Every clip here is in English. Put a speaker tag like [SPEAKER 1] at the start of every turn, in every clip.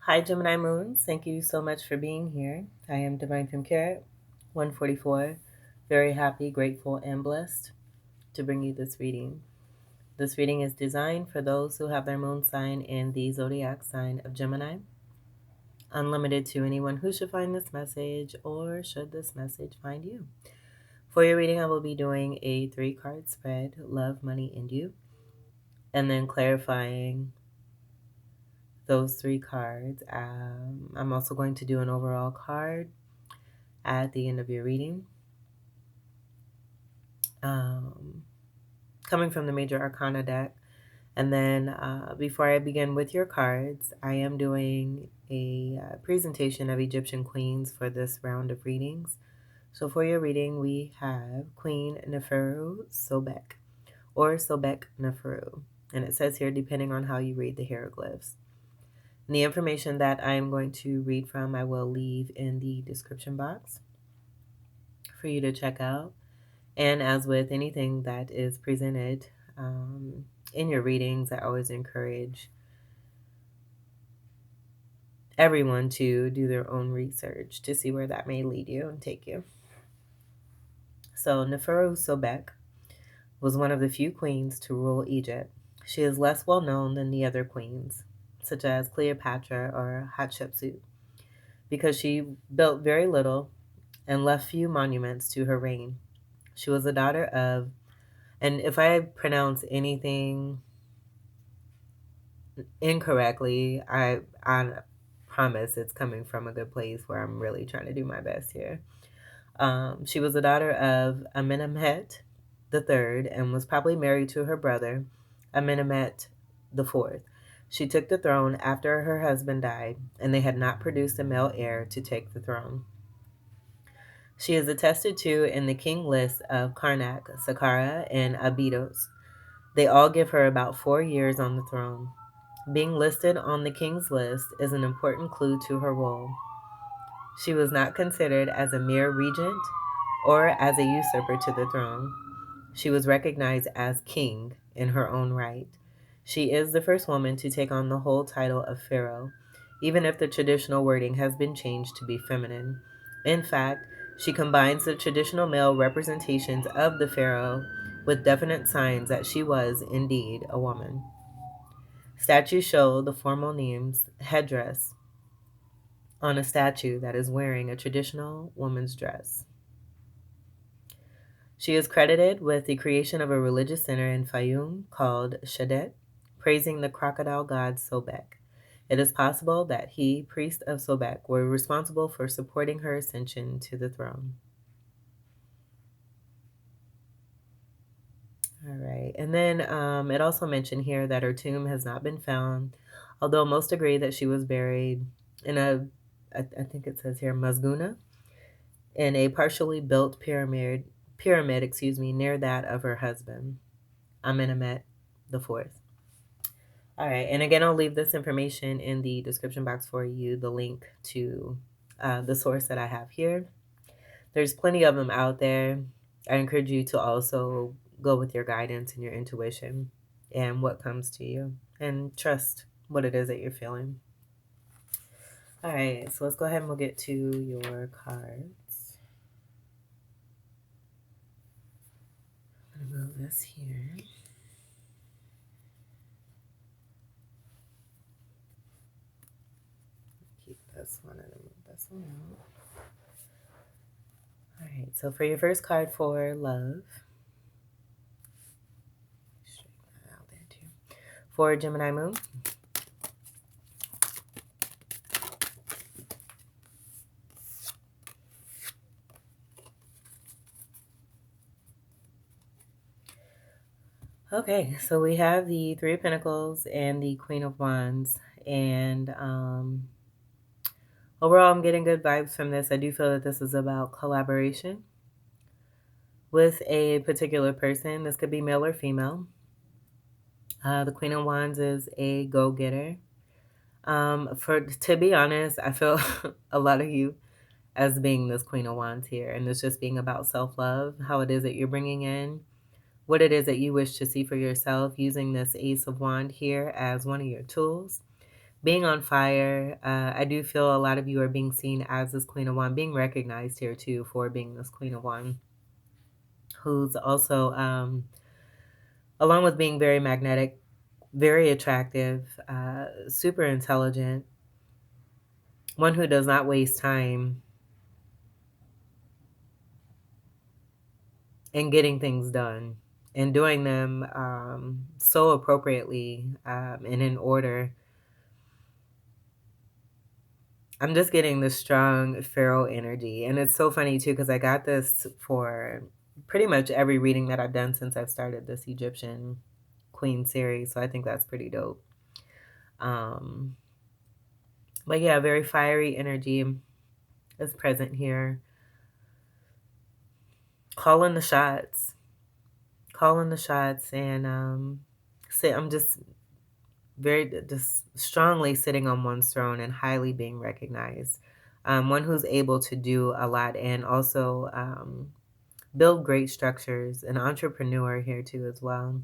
[SPEAKER 1] Hi, Gemini Moons. Thank you so much for being here. I am Divine Femme Carrot, 144. Very happy, grateful, and blessed to bring you this reading. This reading is designed for those who have their moon sign in the zodiac sign of Gemini. Unlimited to anyone who should find this message or should this message find you. For your reading, I will be doing a 3-card spread, Love, Money, and You, and then clarifying those 3 cards. I'm also going to do an overall card at the end of your reading. Coming from the Major Arcana deck. And then before I begin with your cards, I am doing a presentation of Egyptian queens for this round of readings. So for your reading, we have Queen Neferu Sobek, or Sobekneferu. And it says here, depending on how you read the hieroglyphs. And the information that I am going to read from, I will leave in the description box for you to check out. And as with anything that is presented in your readings, I always encourage everyone to do their own research to see where that may lead you and take you. So Neferu Sobek was one of the few queens to rule Egypt. She is less well known than the other queens, such as Cleopatra or Hatshepsut, because she built very little and left few monuments to her reign. She was the daughter of, and if I pronounce anything incorrectly, I promise it's coming from a good place where I'm really trying to do my best here. She was the daughter of Amenemhet III and was probably married to her brother, Amenemhet IV. She took the throne after her husband died, and they had not produced a male heir to take the throne. She is attested to in the king list of Karnak, Saqqara, and Abydos. They all give her about 4 years on the throne. Being listed on the king's list is an important clue to her role. She was not considered as a mere regent or as a usurper to the throne. She was recognized as king in her own right. She is the first woman to take on the whole title of pharaoh, even if the traditional wording has been changed to be feminine. In fact, she combines the traditional male representations of the pharaoh with definite signs that she was indeed a woman. Statues show the formal name's headdress on a statue that is wearing a traditional woman's dress. She is credited with the creation of a religious center in Fayum called Shadet, praising the crocodile god Sobek. It is possible that he, priest of Sobek, were responsible for supporting her ascension to the throne. All right. And then it also mentioned here that her tomb has not been found, although most agree that she was buried in I think it says here, Mazguna, in a partially built pyramid, near that of her husband, Amenemhet IV. All right, and again, I'll leave this information in the description box for you, the link to the source that I have here. There's plenty of them out there. I encourage you to also go with your guidance and your intuition and what comes to you, and trust what it is that you're feeling. All right, so let's go ahead and we'll get to your cards. I'm going to move this here. Keep this one and move this one out. All right, so for your first card for love, straighten that out there too. For Gemini Moon, okay, so we have the Three of Pentacles and the Queen of Wands. And overall, I'm getting good vibes from this. I do feel that this is about collaboration with a particular person. This could be male or female. The Queen of Wands is a go-getter. To be honest, I feel a lot of you as being this Queen of Wands here. And it's just being about self-love, how it is that you're bringing in what it is that you wish to see for yourself, using this Ace of Wand here as one of your tools. Being on fire, I do feel a lot of you are being seen as this Queen of One, being recognized here too for being this Queen of One, who's also, along with being very magnetic, very attractive, super intelligent, one who does not waste time in getting things done and doing them so appropriately and in order. I'm just getting this strong Pharaoh energy. And it's so funny too, because I got this for pretty much every reading that I've done since I've started this Egyptian Queen series. So I think that's pretty dope. Um, but yeah, very fiery energy is present here. Calling the shots. Calling the shots and I'm just very just strongly sitting on one's throne and highly being recognized. One who's able to do a lot and also build great structures. An entrepreneur here too as well.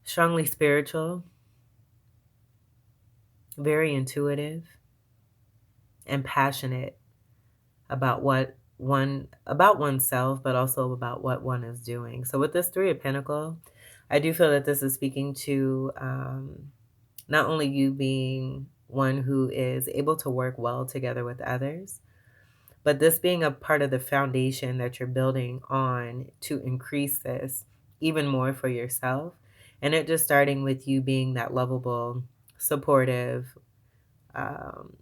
[SPEAKER 1] Strongly spiritual, very intuitive, and passionate about about oneself, but also about what one is doing. So with this Three of Pentacles, I do feel that this is speaking to not only you being one who is able to work well together with others, but this being a part of the foundation that you're building on to increase this even more for yourself. And it just starting with you being that lovable, supportive,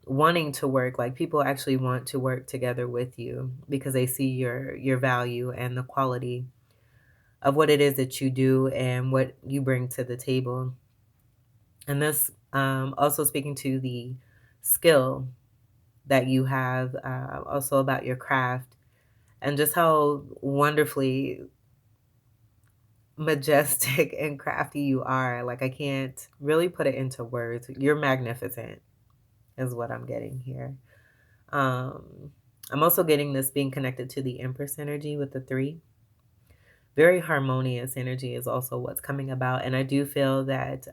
[SPEAKER 1] wanting to work, like people actually want to work together with you because they see your value and the quality of what it is that you do and what you bring to the table. And this also speaking to the skill that you have, also about your craft and just how wonderfully majestic and crafty you are. Like I can't really put it into words. You're magnificent is what I'm getting here. I'm also getting this being connected to the Empress energy with the 3. Very harmonious energy is also what's coming about. And I do feel that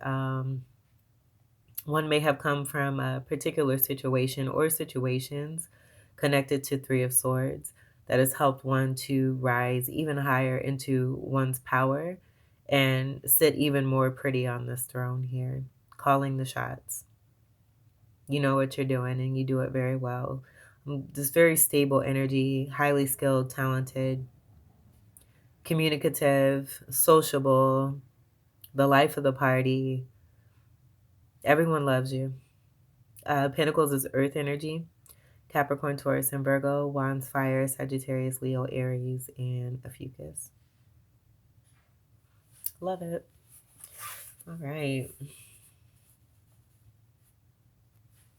[SPEAKER 1] one may have come from a particular situation or situations connected to Three of Swords that has helped one to rise even higher into one's power and sit even more pretty on this throne here, calling the shots. You know what you're doing and you do it very well. This very stable energy, highly skilled, talented, communicative, sociable, the life of the party. Everyone loves you. Pentacles is earth energy. Capricorn, Taurus, and Virgo. Wands, fire, Sagittarius, Leo, Aries, and Ophiuchus. Love it. All right.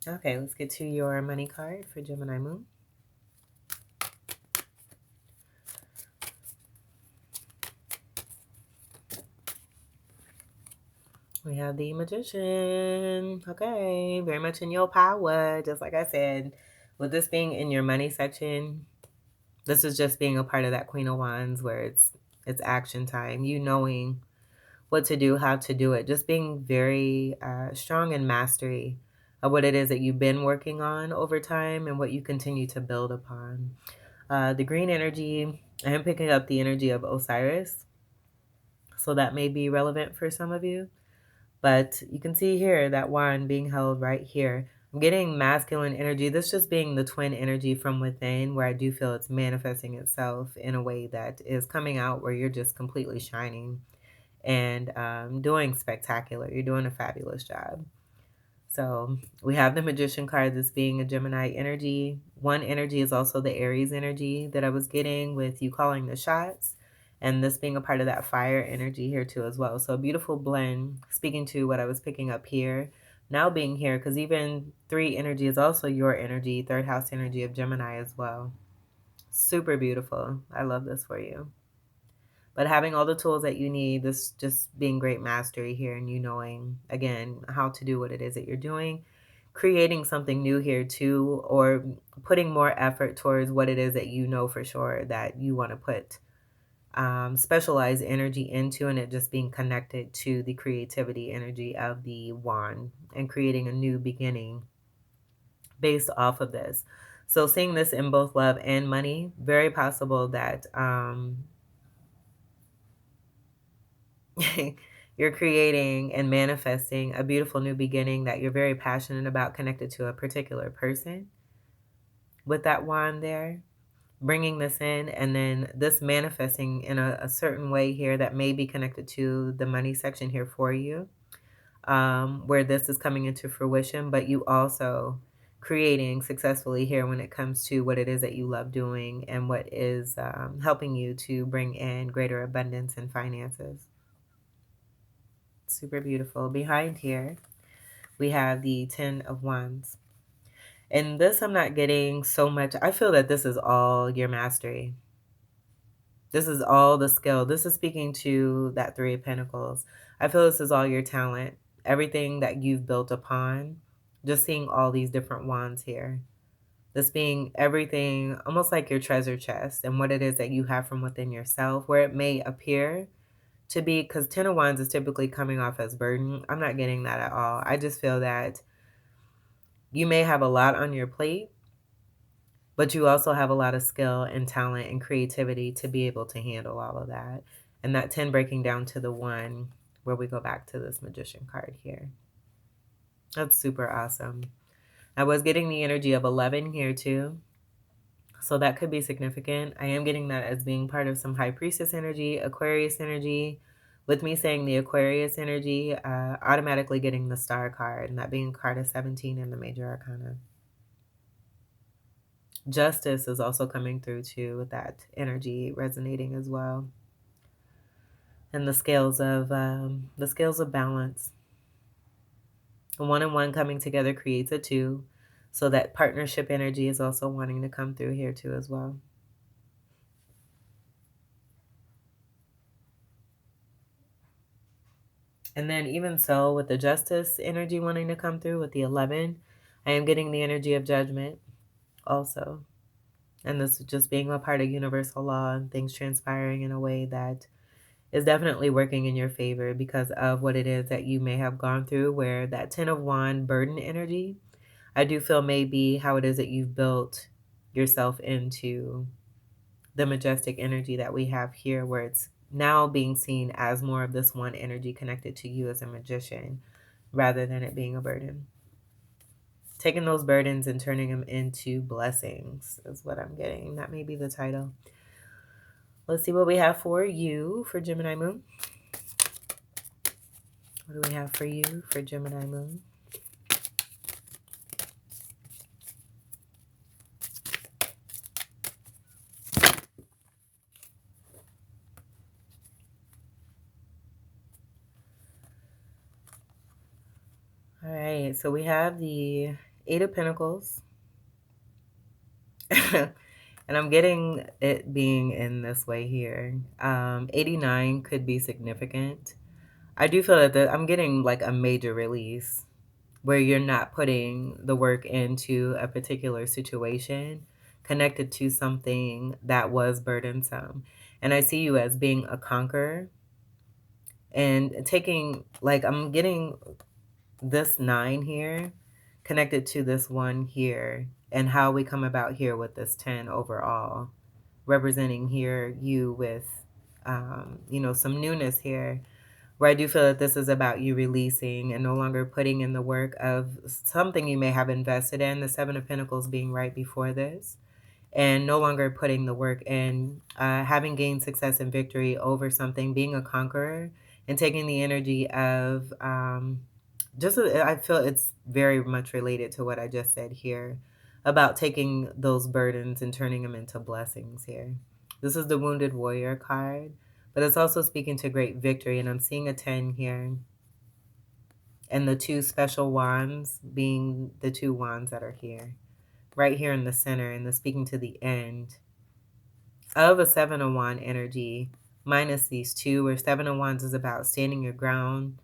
[SPEAKER 1] Okay, let's get to your money card for Gemini Moon. We have the Magician. Okay, very much in your power. Just like I said, with this being in your money section, this is just being a part of that Queen of Wands where it's action time. You knowing what to do, how to do it. Just being very strong in mastery of what it is that you've been working on over time and what you continue to build upon. The green energy, I am picking up the energy of Osiris. So that may be relevant for some of you. But you can see here that wand being held right here. I'm getting masculine energy. This just being the twin energy from within, where I do feel it's manifesting itself in a way that is coming out where you're just completely shining and doing spectacular. You're doing a fabulous job. So we have the Magician card, this being a Gemini energy. One energy is also the Aries energy that I was getting with you calling the shots. And this being a part of that fire energy here too as well. So a beautiful blend, speaking to what I was picking up here. Now being here, because even 3 energy is also your energy, 3rd house energy of Gemini as well. Super beautiful. I love this for you. But having all the tools that you need, this just being great mastery here and you knowing, again, how to do what it is that you're doing, creating something new here too, or putting more effort towards what it is that you know for sure that you want to put specialized energy into, and it just being connected to the creativity energy of the wand and creating a new beginning based off of this. So seeing this in both love and money, very possible that you're creating and manifesting a beautiful new beginning that you're very passionate about, connected to a particular person with that wand there, bringing this in, and then this manifesting in a certain way here that may be connected to the money section here for you, where this is coming into fruition, but you also creating successfully here when it comes to what it is that you love doing and what is helping you to bring in greater abundance and finances. Super beautiful. Behind here, we have the 10 of Wands. And this, I'm not getting so much. I feel that this is all your mastery. This is all the skill. This is speaking to that 3 of Pentacles. I feel this is all your talent, everything that you've built upon. Just seeing all these different wands here. This being everything, almost like your treasure chest and what it is that you have from within yourself, where it may appear to be, because 10 of Wands is typically coming off as burden. I'm not getting that at all. I just feel that you may have a lot on your plate, but you also have a lot of skill and talent and creativity to be able to handle all of that. And that 10 breaking down to the 1, where we go back to this Magician card here. That's super awesome. I was getting the energy of 11 here too. So that could be significant. I am getting that as being part of some High Priestess energy, Aquarius energy. With me saying the Aquarius energy, automatically getting the Star card, and that being card of 17 in the Major Arcana. Justice is also coming through too, with that energy resonating as well. And the scales of balance. The 1 and 1 coming together creates a 2. So that partnership energy is also wanting to come through here too as well. And then even so, with the Justice energy wanting to come through with the 11, I am getting the energy of Judgment also. And this just being a part of universal law and things transpiring in a way that is definitely working in your favor because of what it is that you may have gone through, where that 10 of Wand burden energy, I do feel may be how it is that you've built yourself into the majestic energy that we have here, where it's now being seen as more of this one energy connected to you as a magician rather than it being a burden. Taking those burdens and turning them into blessings is what I'm getting. That may be the title. Let's see what we have for you for Gemini Moon. What do we have for you for Gemini Moon? All right, so we have the 8 of Pentacles. And I'm getting it being in this way here. 89 could be significant. I do feel that I'm getting like a major release where you're not putting the work into a particular situation connected to something that was burdensome. And I see you as being a conqueror and taking, like, I'm getting this 9 here connected to this 1 here, and how we come about here with this 10 overall, representing here you with, some newness here, where I do feel that this is about you releasing and no longer putting in the work of something you may have invested in, the 7 of Pentacles being right before this, and no longer putting the work in, having gained success and victory over something, being a conqueror, and taking the energy of, I feel it's very much related to what I just said here about taking those burdens and turning them into blessings here. This is the Wounded Warrior card, but it's also speaking to great victory, and I'm seeing a 10 here. And the 2 special wands being the 2 wands that are here, right here in the center, and the speaking to the end of a 7 of Wands energy, minus these 2, where 7 of Wands is about standing your ground.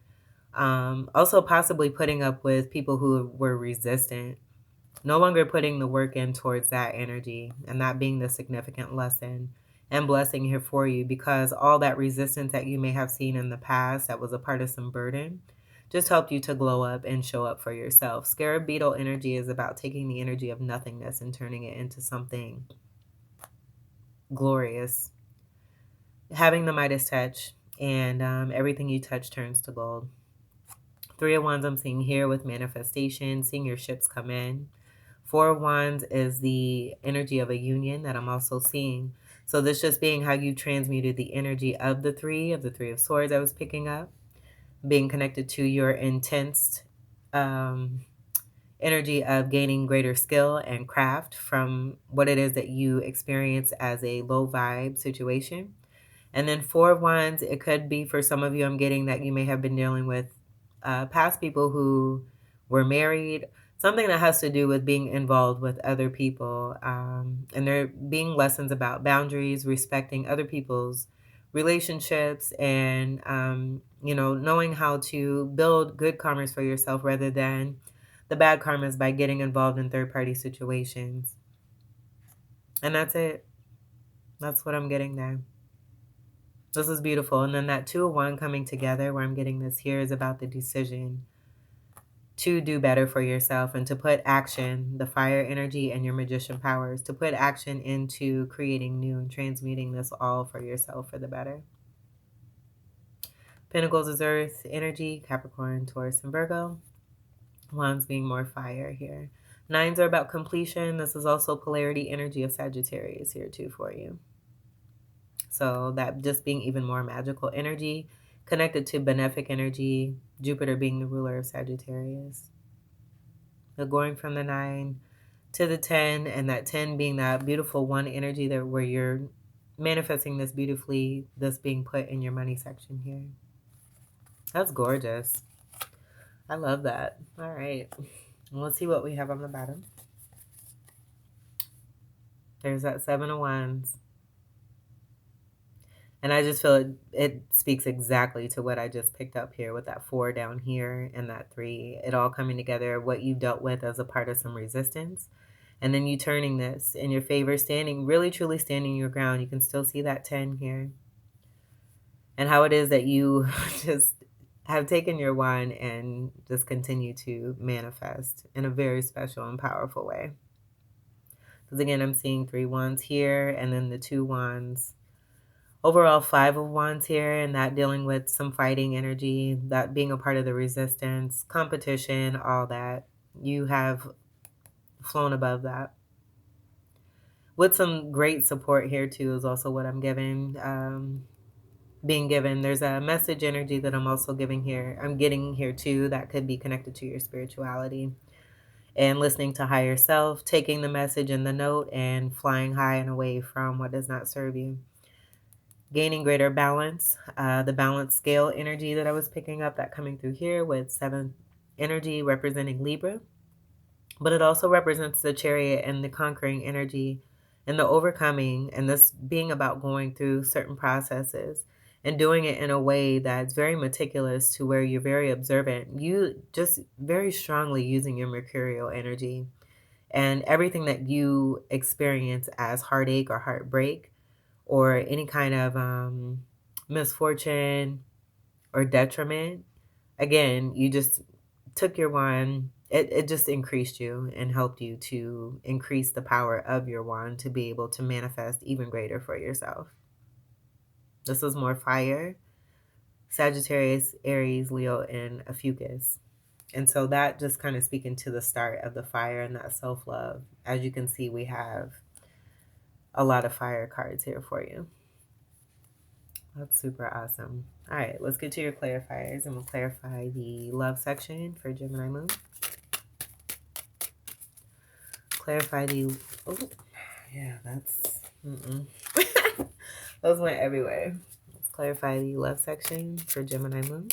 [SPEAKER 1] Also possibly putting up with people who were resistant, no longer putting the work in towards that energy, and that being the significant lesson and blessing here for you, because all that resistance that you may have seen in the past that was a part of some burden just helped you to glow up and show up for yourself. Scarab beetle energy is about taking the energy of nothingness and turning it into something glorious. Having the Midas touch, and everything you touch turns to gold. Three of Wands I'm seeing here with manifestation, seeing your ships come in. Four of Wands is the energy of a union that I'm also seeing. So this just being how you transmuted the energy of the Three of Swords I was picking up, being connected to your intense energy of gaining greater skill and craft from what it is that you experience as a low vibe situation. And then Four of Wands, it could be for some of you, I'm getting that you may have been dealing with past people who were married, something that has to do with being involved with other people. And there being lessons about boundaries, respecting other people's relationships, and, knowing how to build good karmas for yourself rather than the bad karmas by getting involved in third-party situations. And that's it. That's what I'm getting there. This is beautiful. And then that Two of Wands coming together, where I'm getting this here, is about the decision to do better for yourself and to put action, the fire energy and your magician powers, to put action into creating new and transmuting this all for yourself for the better. Pentacles is earth energy, Capricorn, Taurus, and Virgo. Wands being more fire here. Nines are about completion. This is also polarity energy of Sagittarius here too for you. So that just being even more magical energy, connected to benefic energy, Jupiter being the ruler of Sagittarius. So going from the 9 to the 10, and that 10 being that beautiful one energy there where you're manifesting this beautifully, this being put in your money section here. That's gorgeous. I love that. All right. Let's see what we have on the bottom. There's that 7 of Wands. And I just feel it speaks exactly to what I just picked up here with that 4 down here and that 3. It all coming together, what you dealt with as a part of some resistance. And then you turning this in your favor, standing, really truly standing your ground. You can still see that 10 here. And how it is that you just have taken your wand and just continue to manifest in a very special and powerful way. Because again, I'm seeing 3 wands here and then the 2 wands. Overall, 5 of Wands here, and that dealing with some fighting energy, that being a part of the resistance, competition, all that. You have flown above that. With some great support here, too, is also what I'm being given. There's a message energy that I'm also giving here. I'm getting here, too, that could be connected to your spirituality. And listening to higher self, taking the message and the note, and flying high and away from what does not serve you. Gaining greater balance, the balance scale energy that I was picking up, that coming through here with 7th energy representing Libra. But it also represents the Chariot and the conquering energy and the overcoming, and this being about going through certain processes and doing it in a way that's very meticulous, to where you're very observant. You just very strongly using your mercurial energy, and everything that you experience as heartache or heartbreak, or any kind of misfortune or detriment, again, you just took your wand. It just increased you and helped you to increase the power of your wand to be able to manifest even greater for yourself. This is more fire, Sagittarius, Aries, Leo, and Ophiuchus. And so that just kind of speaking to the start of the fire and that self-love. As you can see, we have a lot of fire cards here for you. That's super awesome. All right, let's get to your clarifiers, and we'll clarify the love section for Gemini Moon. Clarify the... Oh, yeah, that's... Those went everywhere. Let's clarify the love section for Gemini Moon.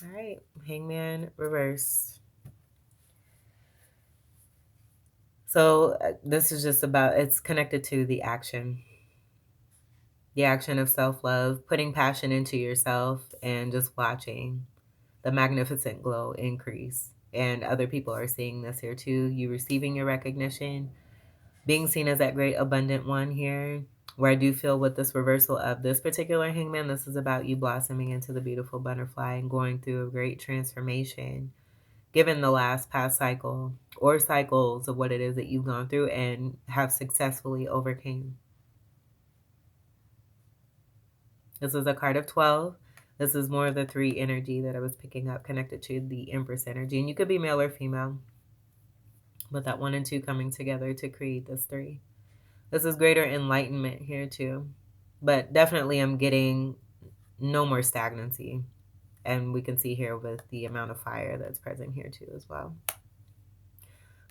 [SPEAKER 1] All right, Hangman reverse. So this is just about, it's connected to the action. The action of self-love, putting passion into yourself, and just watching the magnificent glow increase. And other people are seeing this here too. You receiving your recognition, being seen as that great abundant one here, where I do feel with this reversal of this particular hangman, this is about you blossoming into the beautiful butterfly and going through a great transformation, given the last past cycle or cycles of what it is that you've gone through and have successfully overcame. This is a card of 12. This is more of the 3 energy that I was picking up, connected to the Empress energy. And you could be male or female, but that 1 and 2 coming together to create this 3. This is greater enlightenment here too. But definitely I'm getting no more stagnancy. And we can see here with the amount of fire that's present here too as well.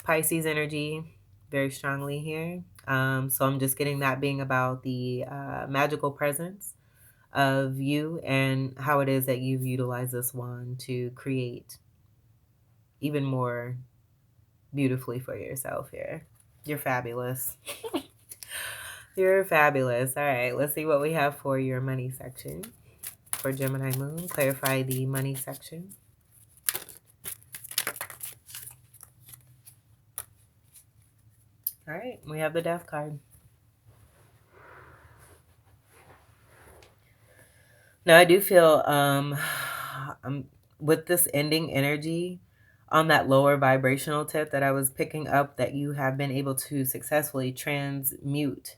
[SPEAKER 1] Pisces energy, very strongly here. So I'm just getting that being about the magical presence of you and how it is that you've utilized this wand to create even more beautifully for yourself here. You're fabulous. You're fabulous. All right, let's see what we have for your money section. For Gemini Moon, clarify the money section. All right, we have the Death card. Now I do feel with this ending energy on that lower vibrational tip that I was picking up, that you have been able to successfully transmute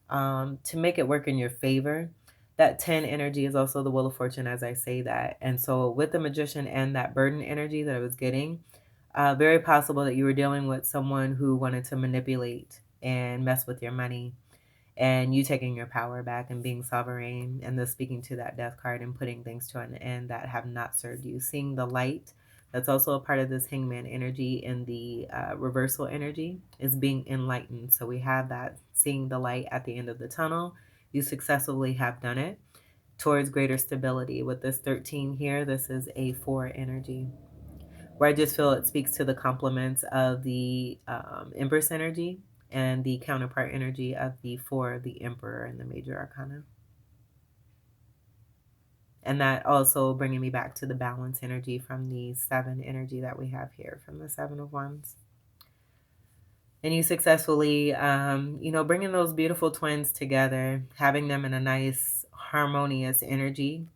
[SPEAKER 1] to make it work in your favor. That 10 energy is also the Wheel of Fortune as I say that. And so with the Magician and that burden energy that I was getting, very possible that you were dealing with someone who wanted to manipulate and mess with your money, and you taking your power back and being sovereign, and thus speaking to that Death card and putting things to an end that have not served you. Seeing the light, that's also a part of this Hangman energy, and the reversal energy is being enlightened. So we have that seeing the light at the end of the tunnel. You successfully have done it towards greater stability. With this 13 here, this is a 4 energy, where I just feel it speaks to the complements of the Empress energy and the counterpart energy of the 4, the Emperor and the Major Arcana. And that also bringing me back to the balance energy from the 7 energy that we have here from the 7 of Wands. And you successfully, bringing those beautiful twins together, having them in a nice harmonious energy,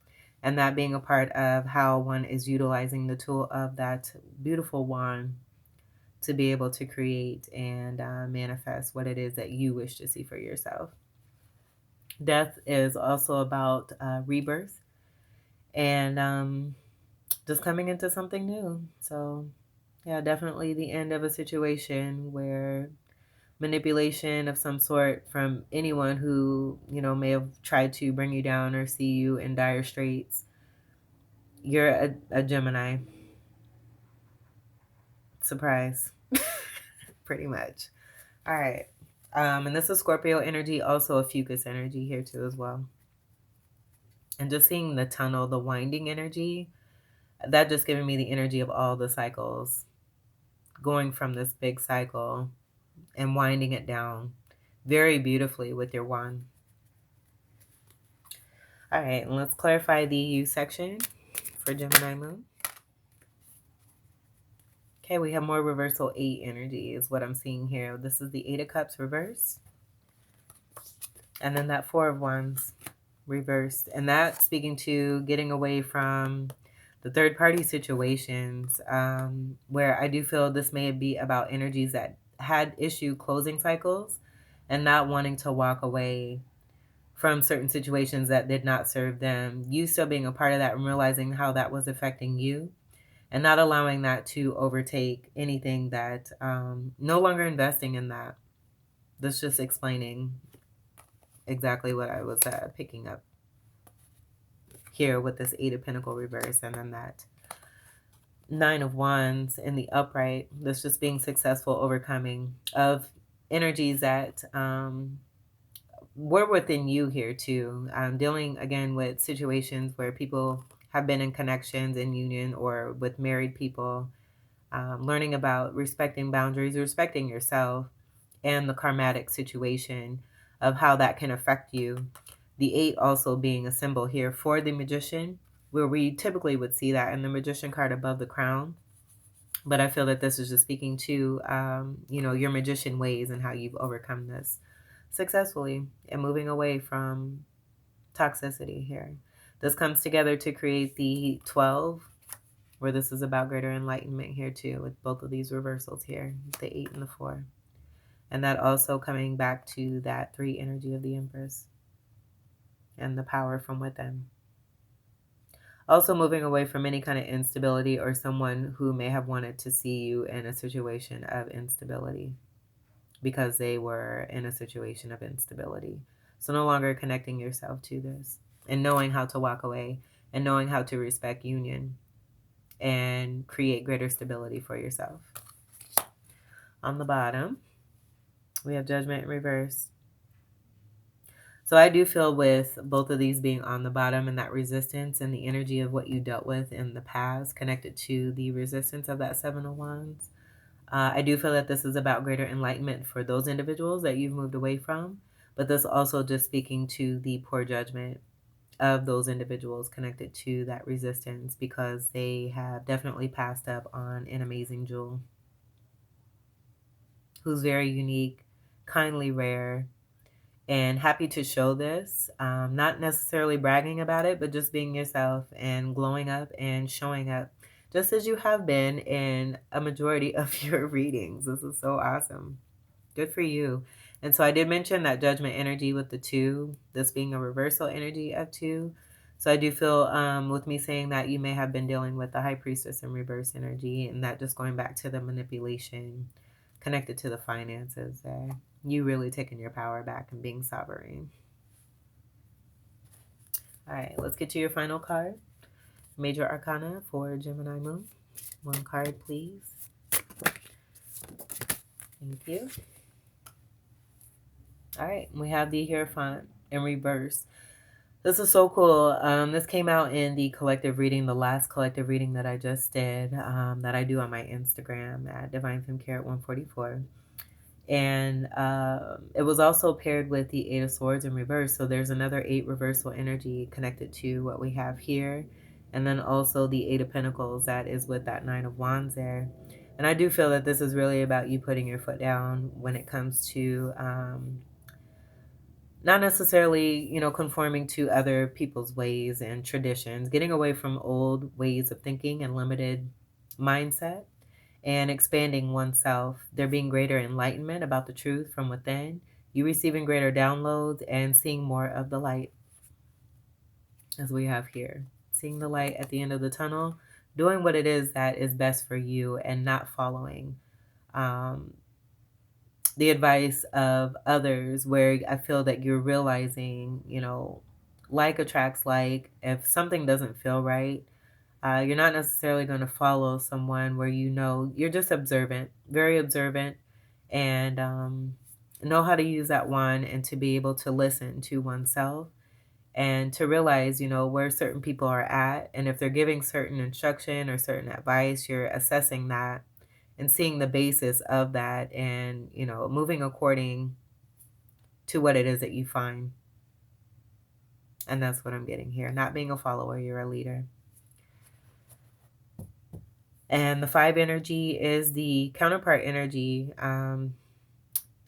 [SPEAKER 1] and that being a part of how one is utilizing the tool of that beautiful wand to be able to create and manifest what it is that you wish to see for yourself. Death is also about rebirth and just coming into something new. So yeah, definitely the end of a situation where manipulation of some sort from anyone who, may have tried to bring you down or see you in dire straits. You're a Gemini. Surprise. Pretty much. All right. And this is Scorpio energy, also a Fucus energy here too as well. And just seeing the tunnel, the winding energy, that just giving me the energy of all the cycles, going from this big cycle and winding it down very beautifully with your wand. All right, and let's clarify the U section for Gemini Moon. Okay, we have more reversal 8 energy is what I'm seeing here. This is the 8 of Cups reversed. And then that 4 of Wands reversed. And that's speaking to getting away from the third party situations, where I do feel this may be about energies that had issue closing cycles and not wanting to walk away from certain situations that did not serve them. You still being a part of that and realizing how that was affecting you, and not allowing that to overtake anything that, no longer investing in that. That's just explaining exactly what I was picking up here with this 8 of Pentacles reverse, and then that 9 of Wands in the upright. That's just being successful overcoming of energies that were within you here too. Dealing again with situations where people have been in connections in union or with married people. Learning about respecting boundaries, respecting yourself, and the karmatic situation of how that can affect you. The 8 also being a symbol here for the Magician, where we typically would see that in the Magician card above the crown. But I feel that this is just speaking to, your magician ways and how you've overcome this successfully and moving away from toxicity here. This comes together to create the 12, where this is about greater enlightenment here too, with both of these reversals here, the 8 and the 4. And that also coming back to that 3 energy of the Empress and the power from within. Also moving away from any kind of instability or someone who may have wanted to see you in a situation of instability because they were in a situation of instability. So no longer connecting yourself to this and knowing how to walk away and knowing how to respect union and create greater stability for yourself. On the bottom, we have Judgment in reverse. So I do feel with both of these being on the bottom and that resistance and the energy of what you dealt with in the past connected to the resistance of that 7 of Wands. I do feel that this is about greater enlightenment for those individuals that you've moved away from, but this also just speaking to the poor judgment of those individuals connected to that resistance because they have definitely passed up on an amazing jewel who's very unique, kindly rare, and happy to show this. Not necessarily bragging about it, but just being yourself and glowing up and showing up just as you have been in a majority of your readings. This is so awesome. Good for you. And so I did mention that judgment energy with the 2, this being a reversal energy of 2. So I do feel with me saying that you may have been dealing with the High Priestess in reverse energy, and that just going back to the manipulation connected to the finances there. You really taking your power back and being sovereign. All right, let's get to your final card. Major Arcana for Gemini Moon. 1 card, please. Thank you. All right, we have the Hierophant in reverse. This is so cool. This came out in the collective reading, the last collective reading that I just did, that I do on my Instagram at Divine Femme Care at 144. And it was also paired with the 8 of Swords in reverse. So there's another 8 reversal energy connected to what we have here. And then also the 8 of Pentacles that is with that 9 of Wands there. And I do feel that this is really about you putting your foot down when it comes to not necessarily, conforming to other people's ways and traditions, getting away from old ways of thinking and limited mindset and expanding oneself. There being greater enlightenment about the truth from within, you receiving greater downloads and seeing more of the light, as we have here. Seeing the light at the end of the tunnel, doing what it is that is best for you and not following the advice of others, where I feel that you're realizing, like attracts like. If something doesn't feel right, you're not necessarily going to follow someone where you're just observant, very observant, and know how to use that one and to be able to listen to oneself and to realize, where certain people are at. And if they're giving certain instruction or certain advice, you're assessing that and seeing the basis of that and, moving according to what it is that you find. And that's what I'm getting here. Not being a follower, you're a leader. And the 5 energy is the counterpart energy. The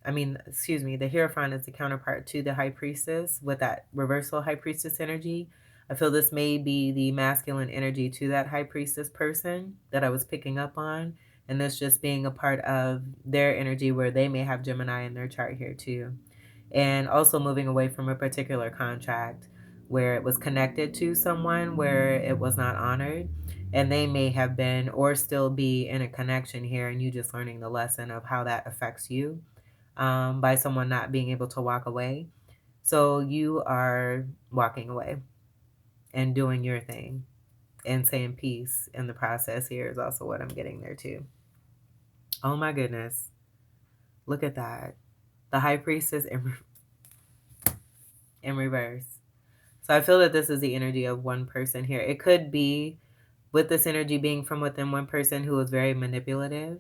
[SPEAKER 1] Hierophant is the counterpart to the High Priestess with that reversal High Priestess energy. I feel this may be the masculine energy to that High Priestess person that I was picking up on. And this just being a part of their energy where they may have Gemini in their chart here too. And also moving away from a particular contract where it was connected to someone where it was not honored. And they may have been or still be in a connection here, and you just learning the lesson of how that affects you by someone not being able to walk away. So you are walking away and doing your thing and saying peace in the process here is also what I'm getting there too. Oh my goodness. Look at that. The High Priestess in reverse. So I feel that this is the energy of one person here. It could be with this energy being from within one person who is very manipulative,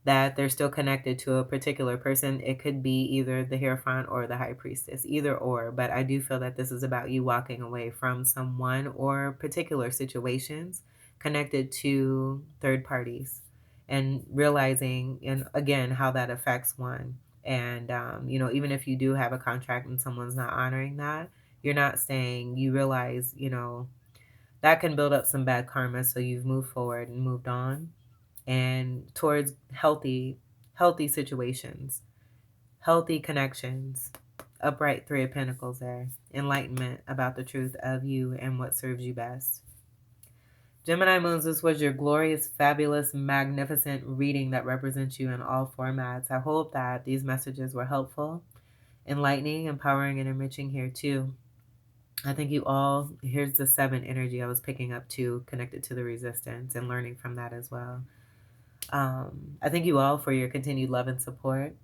[SPEAKER 1] that they're still connected to a particular person. It could be either the Hierophant or the High Priestess, either or. But I do feel that this is about you walking away from someone or particular situations connected to third parties and realizing, and again, how that affects one. And, even if you do have a contract and someone's not honoring that, you're not staying. You realize, that can build up some bad karma. So you've moved forward and moved on and towards healthy situations, healthy connections. Upright Three of Pentacles there. Enlightenment about the truth of you and what serves you best. Gemini Moons, this was your glorious, fabulous, magnificent reading that represents you in all formats. I hope that these messages were helpful, enlightening, empowering, and enriching here too. I think you all, here's the 7 energy I was picking up too, connected to the resistance and learning from that as well. I thank you all for your continued love and support.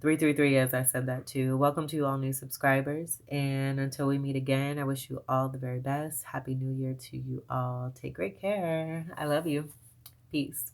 [SPEAKER 1] 333, as I said that too. Welcome to all new subscribers. And until we meet again, I wish you all the very best. Happy New Year to you all. Take great care. I love you. Peace.